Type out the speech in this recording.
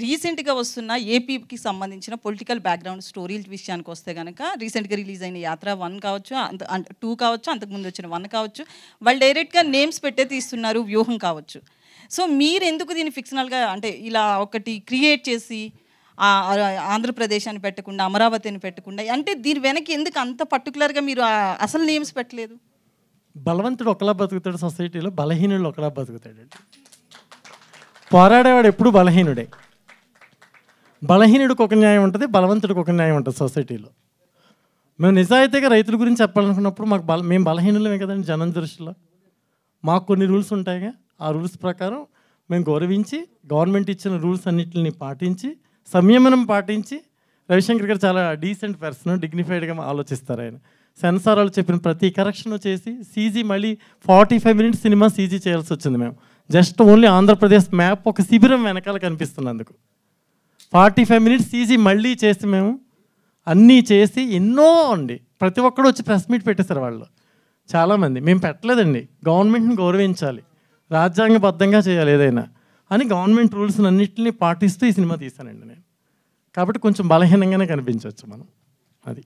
రీసెంట్గా వస్తున్న ఏపీకి సంబంధించిన పొలిటికల్ బ్యాక్గ్రౌండ్ స్టోరీల విషయానికి వస్తే కనుక రీసెంట్గా రిలీజ్ అయిన యాత్ర 1 కావచ్చు, 2 కావచ్చు, అంతకుముందు వచ్చిన 1 కావచ్చు, వాళ్ళు డైరెక్ట్గా నేమ్స్ పెట్టే తీస్తున్నారు, వ్యూహం కావచ్చు. సో మీరు ఎందుకు దీన్ని ఫిక్షనల్గా అంటే ఇలా ఒకటి క్రియేట్ చేసి ఆంధ్రప్రదేశ్ అని పెట్టకుండా, అమరావతి అని పెట్టకుండా, అంటే దీని వెనక్కి ఎందుకు అంత పర్టికులర్గా మీరు అసలు నేమ్స్ పెట్టలేదు? బలవంతుడు ఒకలా బతుకుతాడు సొసైటీలో, బలహీనుడు ఒకలా బతుకుతాడండి. పోరాడేవాడు ఎప్పుడు బలహీనుడే. బలహీనుడికి ఒక న్యాయం ఉంటుంది, బలవంతుడికి ఒక న్యాయం ఉంటుంది సొసైటీలో. మేము నిజాయితీగా రైతుల గురించి చెప్పాలనుకున్నప్పుడు మేము బలహీనులమే కదండి జనం దృష్టిలో. మాకు కొన్ని రూల్స్ ఉంటాయిగా, ఆ రూల్స్ ప్రకారం మేము గౌరవించి గవర్నమెంట్ ఇచ్చిన రూల్స్ అన్నింటిని పాటించి సంయమనం పాటించి, రవిశంకర్ గారు చాలా డీసెంట్ పర్సన్, డిగ్నిఫైడ్గా ఆలోచిస్తారు ఆయన. సెన్సార్ వాళ్ళు చెప్పిన ప్రతి కరెక్షన్ చేసి సీజీ మళ్ళీ 45 మినిట్స్ సినిమా సీజీ చేయాల్సి వచ్చింది. మేము జస్ట్ ఓన్లీ ఆంధ్రప్రదేశ్ మ్యాప్ ఒక శిబిరం వెనకాల కనిపిస్తున్నందుకు 45 మినిట్స్ సీజీ మళ్ళీ చేసి మేము అన్నీ చేసి ఎన్నో అండి. ప్రతి ఒక్కరు వచ్చి ప్రెస్ మీట్ పెట్టేశారు వాళ్ళు చాలామంది. మేము పెట్టలేదండి, గవర్నమెంట్ని గౌరవించాలి, రాజ్యాంగబద్ధంగా చేయాలి ఏదైనా అని గవర్నమెంట్ రూల్స్ అన్నింటినీ పాటిస్తూ ఈ సినిమా తీశానండి నేను. కాబట్టి కొంచెం బలహీనంగానే కనిపించవచ్చు మనం. అది